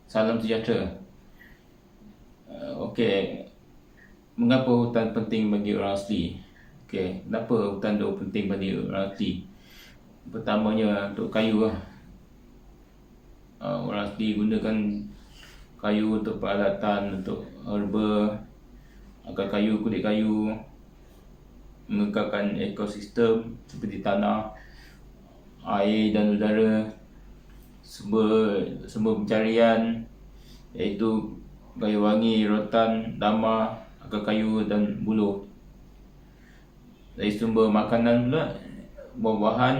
Salam sejahtera. Okey, mengapa hutan penting bagi orang asli? Okey, kenapa hutan itu penting bagi orang asli? Pertamanya untuk kayu lah. Orang asli gunakan kayu untuk peralatan, untuk herba, akar kayu, kulit kayu, mengekalkan ekosistem seperti tanah, air dan udara, sumber pencarian iaitu kayu wangi, rotan, dama, akar kayu dan buluh. Dari sumber makanan pula, buah-buahan,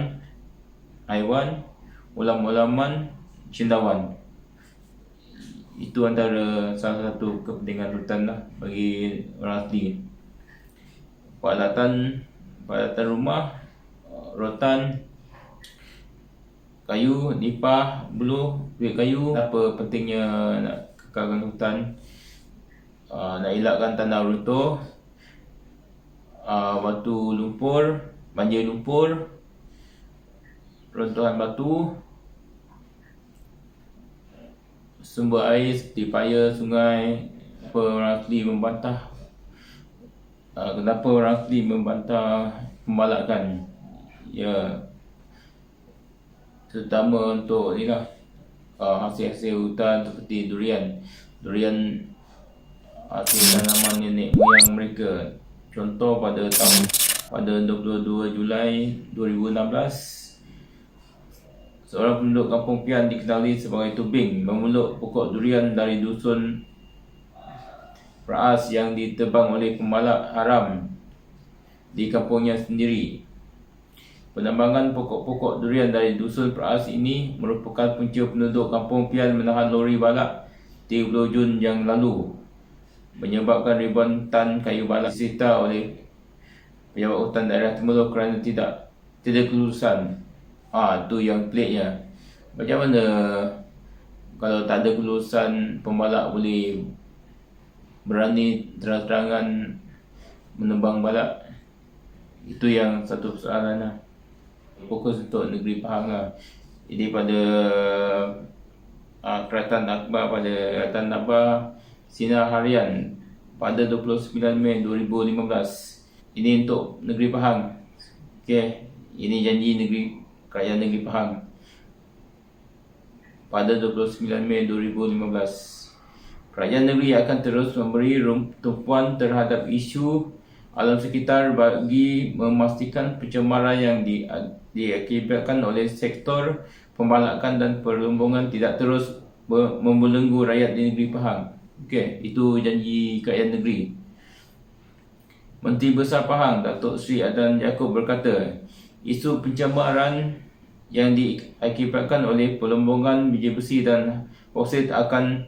haiwan, ulam-ulaman, cendawan. Itu antara salah satu kepentingan hutan lah bagi orang asli. Peralatan rumah, rotan, kayu, nipah, buluh, kulit kayu. Apa pentingnya nak kekalkan hutan? Nak elakkan tanah runtuh, batu lumpur, banjir lumpur, runtuhan batu, sumber air seperti paya, sungai. Apa orang asli membantah? Kenapa orang asli membantah pembalakan? Ya, terutama untuk ni lah, hasil-hasil hutan seperti durian hasil tanaman nenek moyang mereka. Contoh pada 22 Julai 2016, seorang penduduk Kampung Pian dikenali sebagai Tubing memeluk pokok durian dari dusun Peraas yang ditebang oleh pembalak haram di kampungnya sendiri. Penambangan pokok-pokok durian dari dusun Peraas ini merupakan punca penduduk Kampung Pian menahan lori balak 30 Jun yang lalu, menyebabkan ribuan tan kayu balak disita oleh pejabat hutan daerah Temerloh kerana tidak kelulusan. Tu yang peliknya. Macam mana kalau tak ada kelulusan, pembalak boleh berani terang-terangan menebang balak? Itu yang satu persoalan lah. Fokus untuk negeri Pahang lah. Jadi pada Kerajaan Akbar, pada Kerajaan Akbar Sinar Harian pada 29 Mei 2015. Ini untuk negeri Pahang. Okey, ini janji Kerajaan Negeri Pahang pada 29 Mei 2015. Kerajaan negeri akan terus memberi tumpuan terhadap isu alam sekitar bagi memastikan pencemaran yang diakibatkan oleh sektor pembalakan dan perlumbungan tidak terus membelenggu rakyat di negeri Pahang. Okey, itu janji kerajaan negeri. Menteri Besar Pahang Datuk Seri Adan Yaakob berkata, isu pencemaran yang diakibatkan oleh perlumbungan biji besi dan boksit akan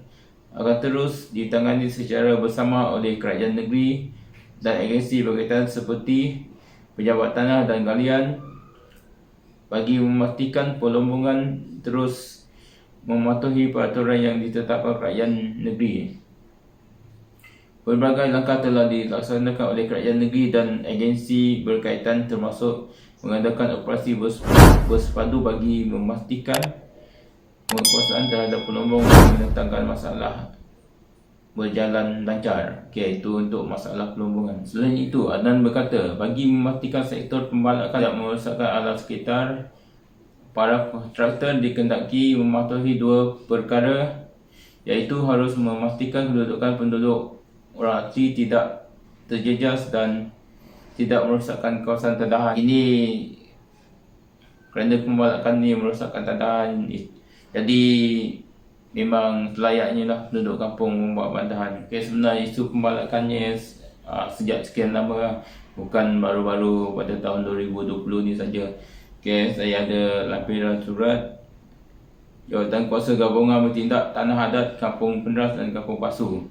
terus ditangani secara bersama oleh kerajaan negeri dan agensi berkaitan seperti Pejabat Tanah dan Galian bagi memastikan perlumbungan terus mematuhi peraturan yang ditetapkan kerajaan negeri. Berbagai langkah telah dilaksanakan oleh kerajaan negeri dan agensi berkaitan, termasuk mengadakan operasi bersepadu bagi memastikan penguasaan terhadap pelumbung dan menentangkan masalah berjalan lancar. Okey, itu untuk masalah pelumbungan. Selain itu, Adnan berkata, bagi memastikan sektor pembalakan tidak merosakkan alam sekitar, para kontraktor dikendaki mematuhi dua perkara, iaitu harus memastikan kedudukan penduduk orang asli tidak terjejas dan tidak merosakkan kawasan tandahan. Ini kerana pembalakan ini merosakkan tandahan, jadi memang selayaknya lah penduduk kampung membuat bantahan. Okay, sebenarnya isu pembalakannya sejak sekian lama lah, bukan baru-baru pada tahun 2020 ni saja. Okay, saya ada lampiran surat Jawatan Kuasa Gabungan Bertindak Tanah Adat Kampung Penderas dan Kampung Pasu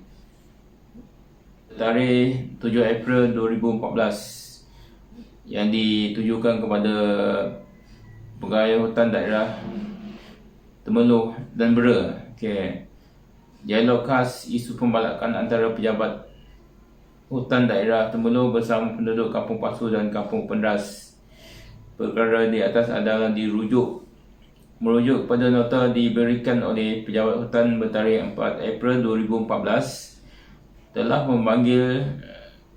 tarikh 7 April 2014 yang ditujukan kepada Pegawai Hutan Daerah Temerloh dan Bera. Okay. Dialog khas isu pembalakan antara pejabat hutan daerah Temerloh bersama penduduk Kampung Pasu dan Kampung Penderas. Perkara di atas adalah dirujuk merujuk pada nota diberikan oleh Pejabat Hutan bertarikh 4 April 2014 telah memanggil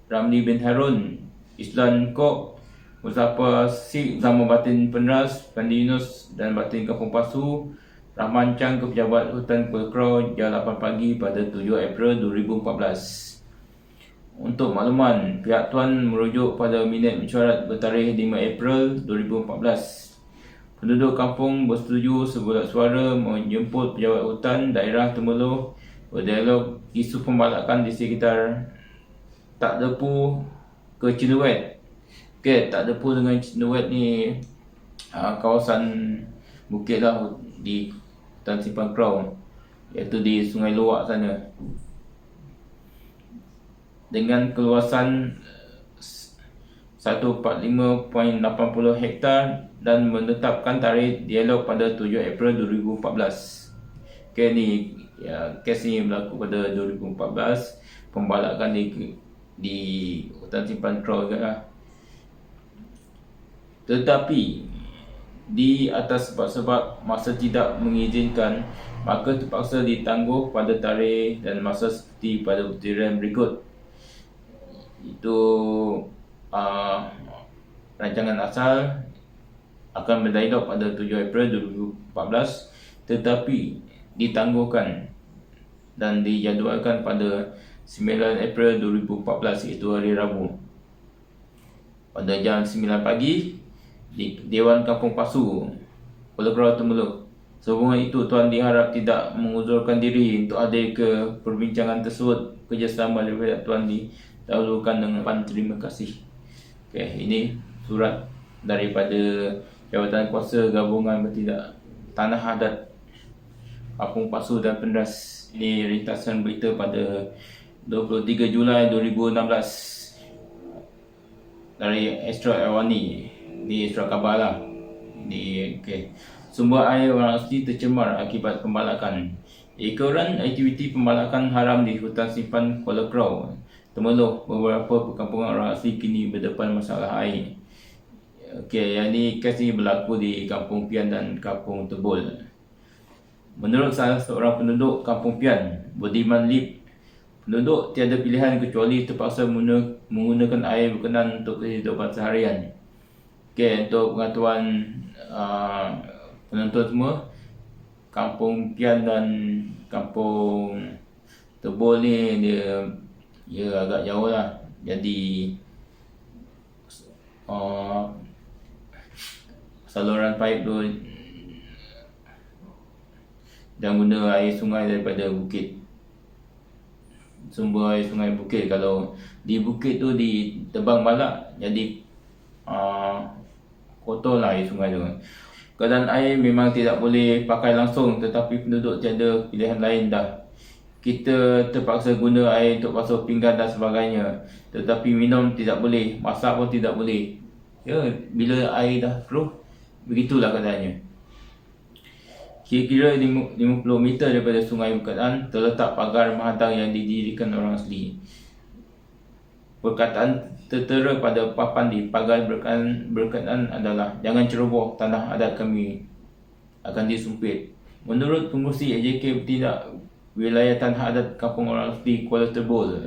Ramli bin Harun, Islan Kok, Muzaffar Sik Zaman Batin Penras, Pandi Yunus dan Batin Kampung Pasu, Rahman Chang ke Pejabat Hutan Pulau Krau jam 8 pagi pada 7 April 2014. Untuk makluman, pihak Tuan merujuk pada minit mesyuarat bertarikh 5 April 2014. Penduduk kampung bersetuju sebulat suara menjemput Pejabat Hutan daerah Temerloh berdialog isu pembalakan di sekitar Tak Depu ke Cindawet. Okey, Tak Depu dengan Cindawet ni kawasan bukit lah di Hutan Simpan Krau, iaitu di Sungai Luwak sana, dengan keluasan 145.80 hektar dan menetapkan tarikh dialog pada 7 April 2014. Okey, ni kes ni berlaku pada 2014, pembalakan di Hutan Simpan Krau juga lah. Tetapi di atas sebab-sebab masa tidak mengizinkan, maka terpaksa ditangguh pada tarikh dan masa seperti pada butiran berikut. Itu rancangan asal akan berdialog pada 7 April 2014 tetapi ditangguhkan dan dijadualkan pada 9 April 2014, iaitu hari Rabu, pada jam 9 pagi di Dewan Kampung Pasu, Pulau Krau Temerloh. Sehubungan itu, Tuan diharap tidak menguzurkan diri untuk hadir ke perbincangan tersebut. Kerjasama daripada Tuan didahulukan dengan terima kasih. Okey, ini surat daripada Jabatan Kuasa Gabungan Bertindak Tanah Adat Kampung Pasu dan Pendas. Ini ringkasan berita pada 23 Julai 2016 dari Astro Awani. Ini Astro Khabar lah. Ini okey. Sumber air orang asli tercemar akibat pembalakan. Ekoran aktiviti pembalakan haram di Hutan Simpan Kuala Krau Temerloh, beberapa perkampungan orang asli kini berdepan masalah air. Okey, yang ni kes ni berlaku di Kampung Pian dan Kampung Tebul. Menurut salah seorang penduduk Kampung Pian, Budiman Lip, penduduk tiada pilihan kecuali terpaksa menggunakan air berkenan untuk kehidupan seharian. Okey, untuk pengetahuan penonton semua, Kampung Pian dan Kampung Tebul ni dia agak jauh lah. Jadi saluran paip tu dan guna air sungai daripada bukit, sumber air sungai bukit. Kalau di bukit tu ditebang balak, jadi kotor lah air sungai tu. Keadaan air memang tidak boleh pakai langsung, tetapi penduduk tiada pilihan lain dah. Kita terpaksa guna air untuk basuh pinggan dan sebagainya, tetapi minum tidak boleh, masak pun tidak boleh. Ya, bila air dah keruh, begitulah keadaannya. Kira-kira 50 meter daripada sungai berkenaan terletak pagar menghadang yang didirikan orang asli. Perkataan tertera pada papan di pagar berkenaan adalah, "Jangan ceroboh, tanah adat kami akan disumpit." Menurut pengurusi AJK Bertindak Wilayah Tanah Adat Kampung Orang Asli Kuala Tebul,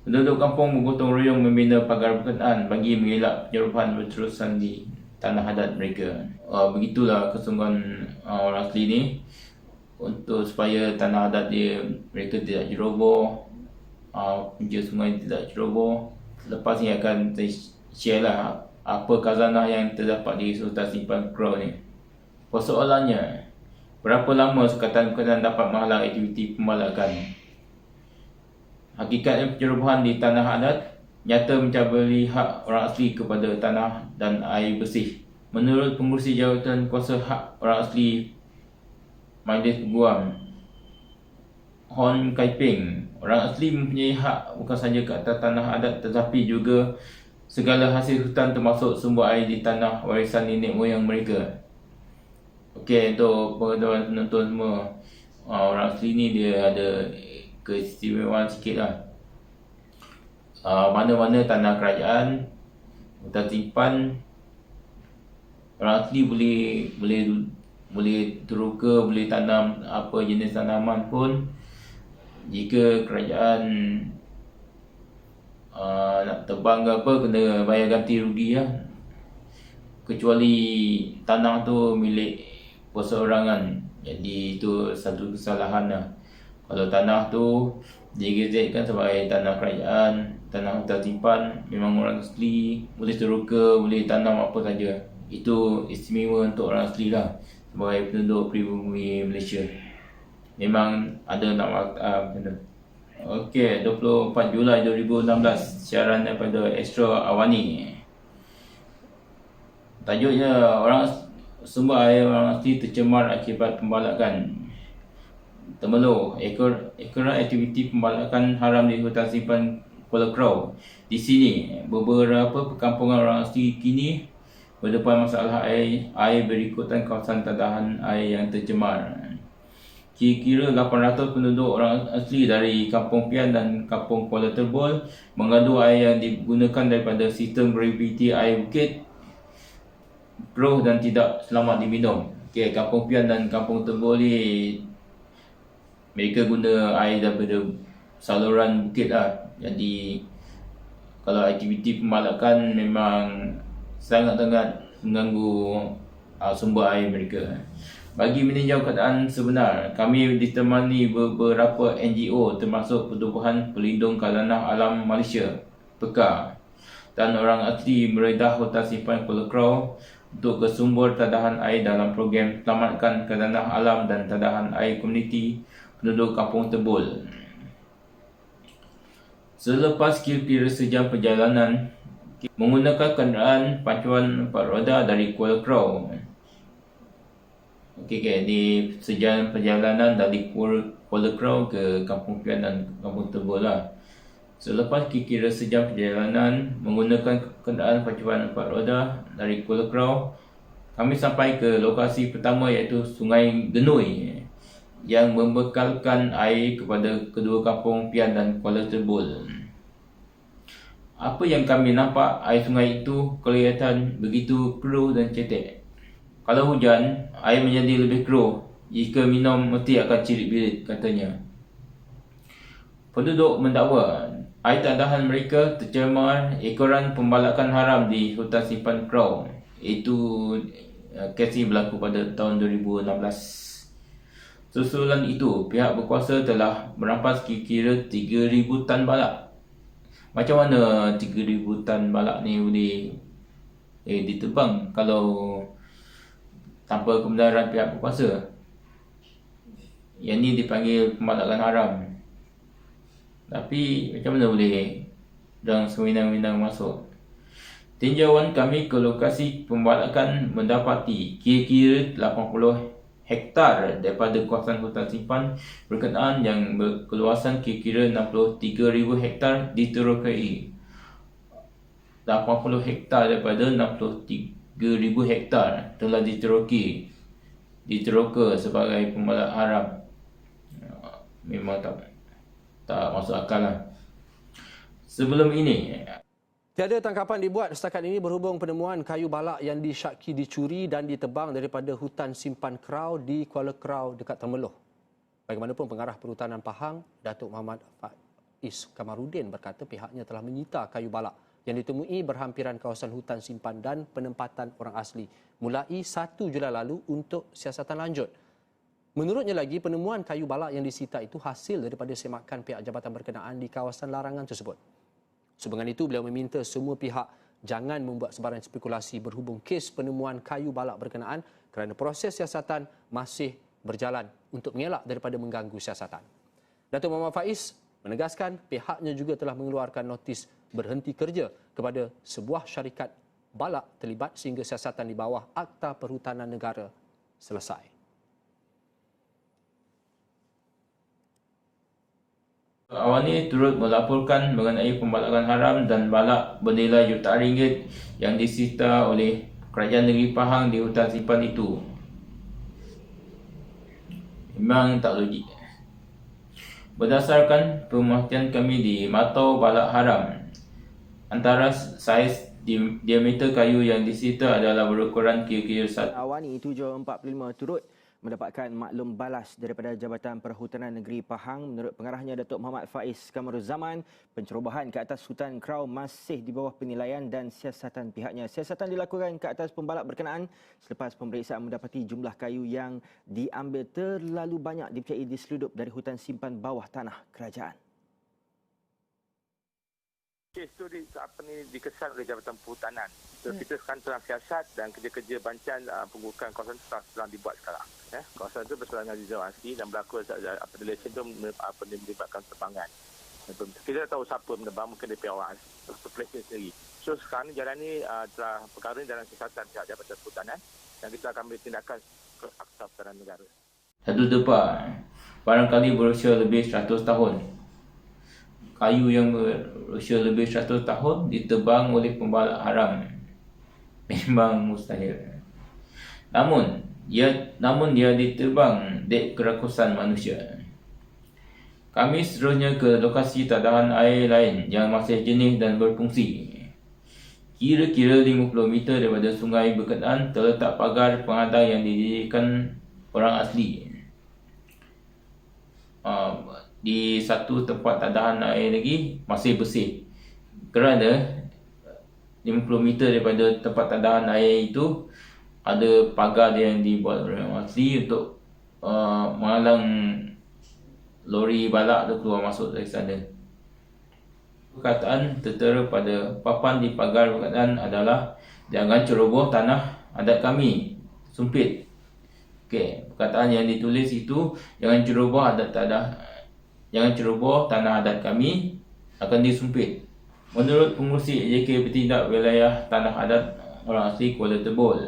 penduduk kampung bergotong royong membina pagar berkenaan bagi mengelak penyerobohan berterusan di tanah adat mereka. Begitulah kesungguhan orang asli ni untuk supaya tanah adat mereka tidak ceroboh, punca sungai tidak ceroboh. Lepas ni akan share lah apa khazanah yang terdapat di Hutan Simpan Krau ni. Persoalannya, berapa lama Sukatan Berkenaan dapat menghalang aktiviti pembalakan? Hakikatnya, pencerobohan di tanah adat nyata mencabuli hak orang asli kepada tanah dan air bersih. Menurut pengurusi Jawatan Kuasa Hak Orang Asli Majlis Peguam, Hon Kai Peng, orang asli mempunyai hak bukan sahaja ke atas tanah adat tetapi juga segala hasil hutan termasuk sumber air di tanah warisan nenek moyang mereka. Okey, untuk pengetahuan penonton semua, orang asli ni dia ada keistimewaan sikit lah. Mana-mana tanah kerajaan, hutan simpan, orang asli boleh teruka, boleh tanam apa jenis tanaman pun. Jika kerajaan nak tebang ke apa, kena bayar ganti rugi lah. Kecuali tanah tu milik perseorangan, jadi itu satu kesalahan lah. Kalau tanah tu digazetkan sebagai tanah kerajaan, tanah hutan simpan, memang orang asli boleh teruka, boleh tanam apa saja. Itu istimewa untuk orang asli lah, sebagai penduduk pribumi Malaysia. Memang ada nak wakaf. Okey, 24 Julai 2016, siaran daripada Astro Awani. Tajuknya, sumber air orang asli tercemar akibat pembalakan. Temeloh, ekoran aktiviti pembalakan haram di hutan simpan Kuala Krau. Di sini, beberapa perkampungan orang asli kini berdepan masalah air berikutan kawasan tadahan air yang tercemar. Kira-kira 800 penduduk orang asli dari Kampung Pian dan Kampung Kuala Terbol mengandung air yang digunakan daripada sistem graviti air bukit, keruh dan tidak selamat diminum. Kampung Pian dan Kampung Terbol ni mereka guna air daripada saluran bukit lah. Jadi kalau aktiviti pembalakan memang sangat-sangat mengganggu sumber air mereka. Bagi meninjau keadaan sebenar, kami ditemani beberapa NGO termasuk Pertubuhan Pelindung Khazanah Alam Malaysia (PEKA) dan orang asli meredah hutan simpan Kuala Krau untuk ke sumber tadahan air dalam program Selamatkan Khazanah Alam dan Tadahan Air Komuniti penduduk Kampung Tebul. Selepas kira-kira sejam perjalanan menggunakan kenderaan pacuan 4 roda dari Kuala Krau. Di sejam perjalanan dari Kuala Krau ke Kampung Pian dan Kampung Tebul lah. Selepas kira-kira sejam perjalanan menggunakan kenderaan pacuan 4 roda dari Kuala Krau, kami sampai ke lokasi pertama, iaitu Sungai Genui yang membekalkan air kepada kedua Kampung Pian dan Kuala Terbol. Apa yang kami nampak, air sungai itu kelihatan begitu keruh dan cetek. Kalau hujan, air menjadi lebih keruh. Jika minum, mesti akan cirit-birit, katanya. Penduduk mendakwa air tadahan mereka tercemar ekoran pembalakan haram di hutan simpan Krau. Itu kes ini berlaku pada tahun 2016. Susulan itu, pihak berkuasa telah merampas kira-kira 3,000 tan balak. Macam mana 3,000 tan balak ni boleh ditebang kalau tanpa kebenaran pihak berkuasa? Yang ni dipanggil pembalakan haram. Tapi macam mana boleh dan sewenang-wenang masuk? Tinjauan kami ke lokasi pembalakan mendapati kira-kira 80 hektar daripada kawasan hutan simpan berkenaan yang berkeluasan kira-kira 63,000 hektar diterokai. 80 hektar daripada 63,000 hektar telah diteroka sebagai pembalakan haram. Memang tak masuk akal lah. Sebelum ini, tiada tangkapan dibuat setakat ini berhubung penemuan kayu balak yang disyaki dicuri dan ditebang daripada hutan simpan Krau di Kuala Krau dekat Temeloh. Bagaimanapun, Pengarah Perhutanan Pahang, Datuk Muhammad Faiz Kamarudin berkata pihaknya telah menyita kayu balak yang ditemui berhampiran kawasan hutan simpan dan penempatan orang asli mulai 1 Julai lalu untuk siasatan lanjut. Menurutnya lagi, penemuan kayu balak yang disita itu hasil daripada semakan pihak jabatan berkenaan di kawasan larangan tersebut. Sebenarnya itu, beliau meminta semua pihak jangan membuat sebarang spekulasi berhubung kes penemuan kayu balak berkenaan kerana proses siasatan masih berjalan untuk mengelak daripada mengganggu siasatan. Datuk Muhammad Faiz menegaskan pihaknya juga telah mengeluarkan notis berhenti kerja kepada sebuah syarikat balak terlibat sehingga siasatan di bawah Akta Perhutanan Negara selesai. Awal ini turut melaporkan mengenai pembalakan haram dan balak bernilai jutaan ringgit yang disita oleh Kerajaan Negeri Pahang di hutan simpan itu. Memang tak logik. Berdasarkan pemerhatian kami di Matau Balak Haram, antara saiz Diameter kayu yang disita adalah berukuran kira-kira 1. Awani 745 turut mendapatkan maklum balas daripada Jabatan Perhutanan Negeri Pahang. Menurut pengarahnya Datuk Muhammad Faiz Kamaruzaman, pencerobohan ke atas hutan Krau masih di bawah penilaian dan siasatan pihaknya. Siasatan dilakukan ke atas pembalak berkenaan selepas pemeriksaan mendapati jumlah kayu yang diambil terlalu banyak dipercayai diseludup dari hutan simpan bawah tanah kerajaan. Kes itu dikesan oleh Jabatan Perhutanan. So, kita sekarang tengah siasat dan kerja-kerja bancan pembukaan kawasan itu sedang dibuat sekarang. Kawasan itu bersama dengan zonasi dan berlaku relation itu melibatkan tebangan. Kita tak tahu siapa menebang, mungkin DP orang population sendiri. So sekarang ni jalan ni telah perkara ni dalam siasatan pihak Jabatan Perhutanan dan kita akan ambil tindakan ke Aksar Pertahanan Negara. Satu tempat barangkali berusia lebih 100 tahun. Kayu yang berusia lebih 100 tahun ditebang oleh pembalak haram. Memang mustahil. Namun dia ditebang dek kerakusan manusia. Kami seterusnya ke lokasi tadahan air lain yang masih jernih dan berfungsi. Kira-kira 50 meter daripada sungai berkenaan terletak pagar penghadang yang didirikan orang asli. Di satu tempat tadahan air lagi masih bersih. Kerana 50 meter daripada tempat tadahan air itu ada pagar yang dibuat oleh orang asli untuk menghalang lori balak tu keluar masuk dari sana. Perkataan tertera pada papan di pagar berkenaan adalah jangan ceroboh tanah adat kami, sumpit. Okey, perkataan yang ditulis itu jangan ceroboh tanah adat kami akan disumpit. Menurut pengurusi AJK bertindak wilayah tanah adat orang asli Kuala Tebul,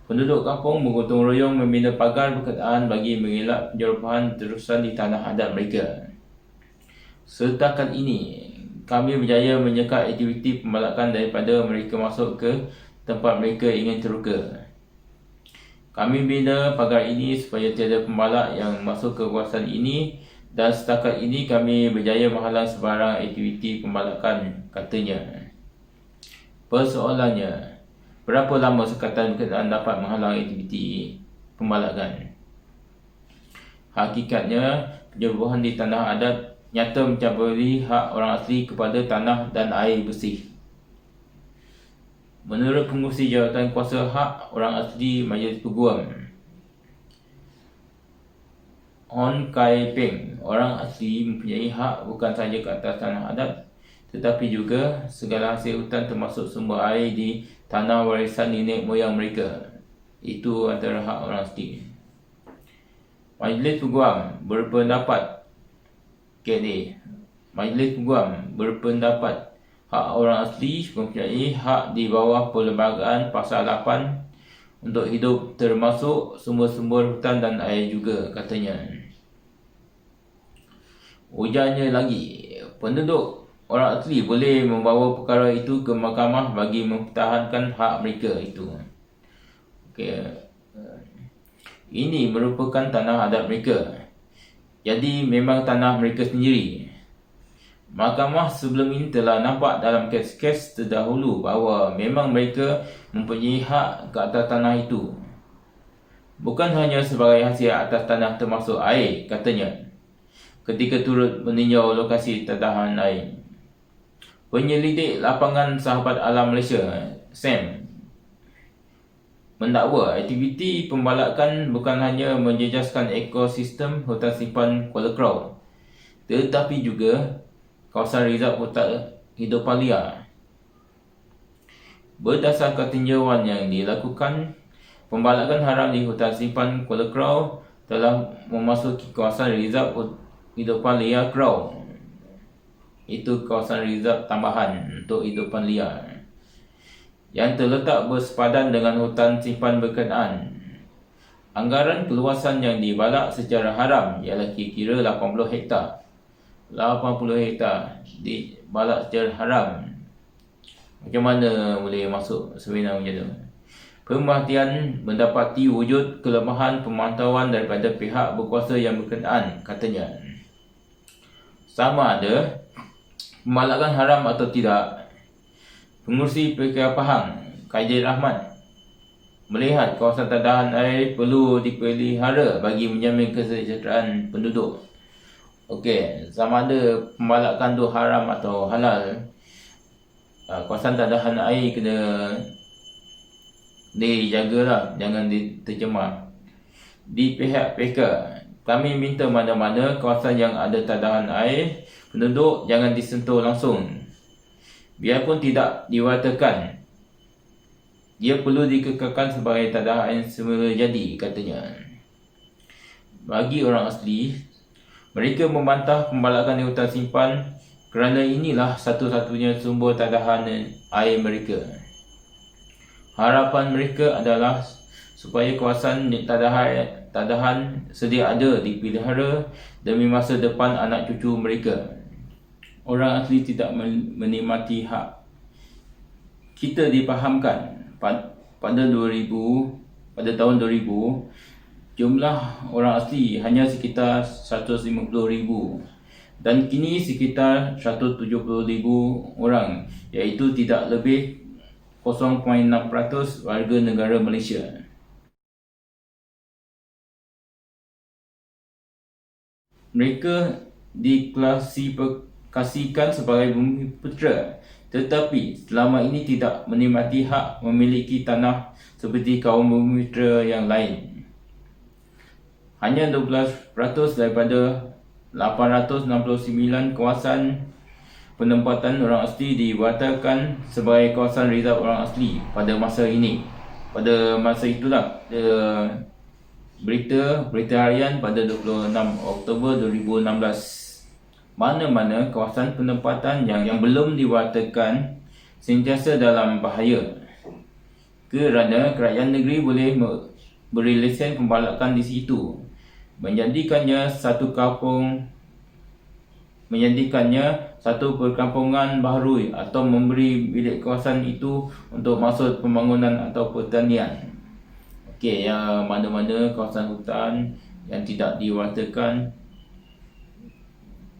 penduduk kampung bergotong royong membina pagar berkenaan bagi mengelak penyerobohan terusan di tanah adat mereka. Setakat ini, kami berjaya menyekat aktiviti pembalakan daripada mereka masuk ke tempat mereka ingin teruka. Kami bina pagar ini supaya tiada pembalak yang masuk ke kawasan ini dan setakat ini kami berjaya menghalang sebarang aktiviti pembalakan, katanya. Persoalannya, berapa lama sekatan berkenaan dapat menghalang aktiviti pembalakan? Hakikatnya, penyerobohan di tanah adat nyata mencabuli hak orang asli kepada tanah dan air bersih. Menurut pengurusi Jawatan Kuasa Hak Orang Asli Majlis Peguam, Hon Kai Peng, orang asli mempunyai hak bukan sahaja ke atas tanah adat tetapi juga segala hasil hutan termasuk sumber air di tanah warisan nenek moyang mereka. Itu antara hak orang asli. Majlis Peguam berpendapat Majlis Peguam berpendapat hak orang asli mempunyai hak di bawah Perlembagaan Pasal 8 untuk hidup termasuk sumber-sumber hutan dan air juga, katanya. Ujarnya lagi, penduduk orang asli boleh membawa perkara itu ke mahkamah bagi mempertahankan hak mereka itu. Ini merupakan tanah adat mereka. Jadi memang tanah mereka sendiri. Mahkamah sebelum ini telah nampak dalam kes-kes terdahulu bahawa memang mereka mempunyai hak ke atas tanah itu. Bukan hanya sebagai hasil atas tanah termasuk air, katanya, ketika turut meninjau lokasi tadahan air. Penyelidik Lapangan Sahabat Alam Malaysia, SAM, mendakwa aktiviti pembalakan bukan hanya menjejaskan ekosistem hutan simpan Kuala Krau, tetapi juga kawasan Reserve Hutan Hidupan Liar. Berdasarkan tinjauan yang dilakukan, pembalakan haram di hutan simpan Kuala Krau telah memasuki kawasan Reserve Hidupan Liar Krau. Itu kawasan reserve tambahan untuk hidupan liar yang terletak bersepadan dengan hutan simpan berkenaan. Anggaran keluasan yang dibalak secara haram ialah kira-kira 80 hektar. 80 hektar dibalak secara haram. Macam mana boleh masuk sebenarnya macam tu? Pemerhatian mendapati wujud kelemahan pemantauan daripada pihak berkuasa yang berkenaan, katanya. Sama ada pembalakan haram atau tidak, Pengurusi PK Pahang, Khairul Rahman, melihat kawasan tadahan air perlu dipelihara bagi menjamin kesejahteraan penduduk. Okey, sama ada pembalakan tu haram atau halal, kawasan tadahan air kena dijagalah, jangan ditercemar. Di pihak PK, kami minta mana-mana kawasan yang ada tadahan air penduduk jangan disentuh langsung. Biarpun tidak diwartakan, dia perlu dikekalkan sebagai tadahan air semula jadi, katanya. Bagi orang asli, mereka membantah pembalakan di hutan simpan kerana inilah satu-satunya sumber tadahan air mereka. Harapan mereka adalah supaya kawasan tadahan sedia ada dipelihara demi masa depan anak cucu mereka. Orang asli tidak menikmati hak. Kita difahamkan pada tahun 2000, jumlah orang asli hanya sekitar 150,000 dan kini sekitar 170,000 orang, iaitu tidak lebih 0.6% warga negara Malaysia. Mereka diklasifikasikan sebagai bumiputera, tetapi selama ini tidak menikmati hak memiliki tanah seperti kaum bumiputera yang lain. Hanya 12% daripada 869 kawasan penempatan orang asli diwartakan sebagai kawasan rizal orang asli pada masa ini. Pada masa itulah berita harian pada 26 Oktober 2016. Mana-mana kawasan penempatan yang belum diwartakan sentiasa dalam bahaya kerana kerajaan negeri boleh beri lesen pembalakan di situ, menjadikannya satu perkampungan baharu atau memberi bilik kawasan itu untuk maksud pembangunan atau pertanian. Okey, yang mana-mana kawasan hutan yang tidak diwartakan,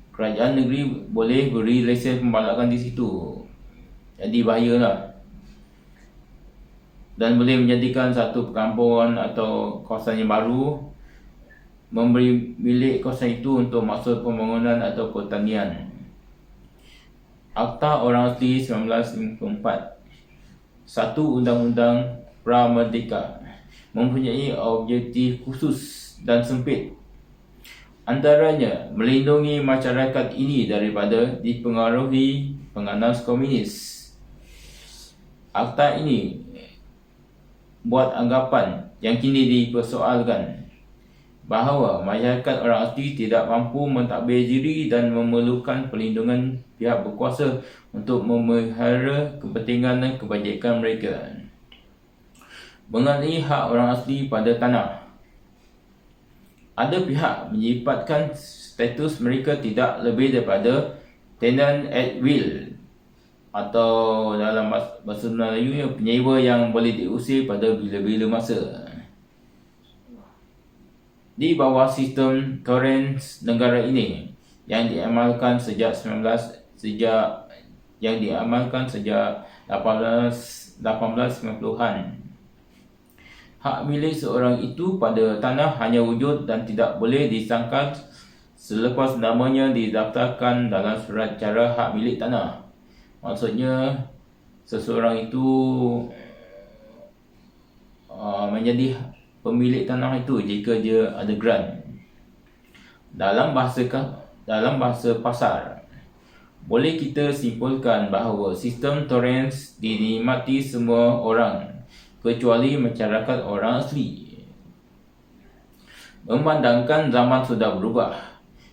kerajaan negeri boleh beri lesen pembalakan di situ. Jadi bahayalah. Dan boleh menjadikan satu perkampungan atau kawasan yang baru, memberi bilik kawasan itu untuk maksud pembangunan atau pertanian. Akta Orang Asli 1954. Satu Undang-Undang Pra-Merdeka mempunyai objektif khusus dan sempit. Antaranya, melindungi masyarakat ini daripada dipengaruhi penganas komunis. Akta ini buat anggapan yang kini dipersoalkan bahawa masyarakat orang asli tidak mampu mentadbir diri dan memerlukan perlindungan pihak berkuasa untuk memelihara kepentingan dan kebajikan mereka. Mengenai hak orang asli pada tanah, ada pihak menyifatkan status mereka tidak lebih daripada tenant at will atau dalam bahasa Melayu penyewa yang boleh diusir pada bila-bila masa. Di bawah sistem torrens negara ini yang diamalkan sejak 1890-an, hak milik seorang itu pada tanah hanya wujud dan tidak boleh disangkal selepas namanya didaftarkan dalam surat cara hak milik tanah. Maksudnya, seseorang itu menjadi pemilik tanah itu jika dia ada grant. Dalam bahasa pasar, boleh kita simpulkan bahawa sistem torrens dinikmati semua orang kecuali masyarakat orang asli. Memandangkan zaman sudah berubah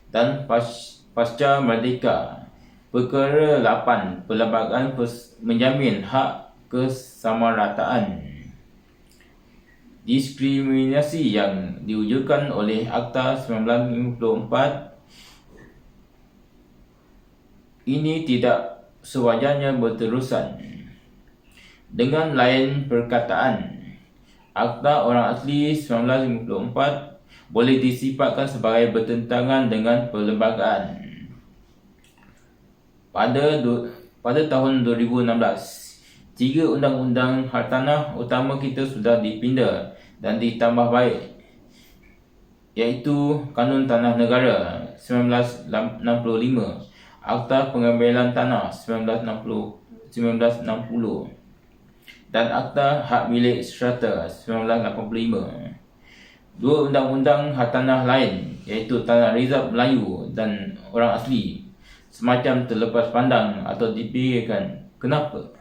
dan pasca merdeka, perkara 8 Perlembagaan menjamin hak kesamarataan. Diskriminasi yang diwujudkan oleh Akta 1954 ini tidak sewajarnya berterusan. Dengan lain perkataan, Akta Orang Asli 1954 boleh disifatkan sebagai bertentangan dengan perlembagaan. Pada tahun 2016, 3 undang-undang hartanah utama kita sudah dipinda dan ditambah baik, iaitu Kanun Tanah Negara 1965, Akta Pengambilan Tanah 1960 dan Akta Hak Milik Strata 1985. 2 undang-undang hartanah lain, iaitu Tanah Rizab Melayu dan Orang Asli, semacam terlepas pandang atau dipikirkan. Kenapa?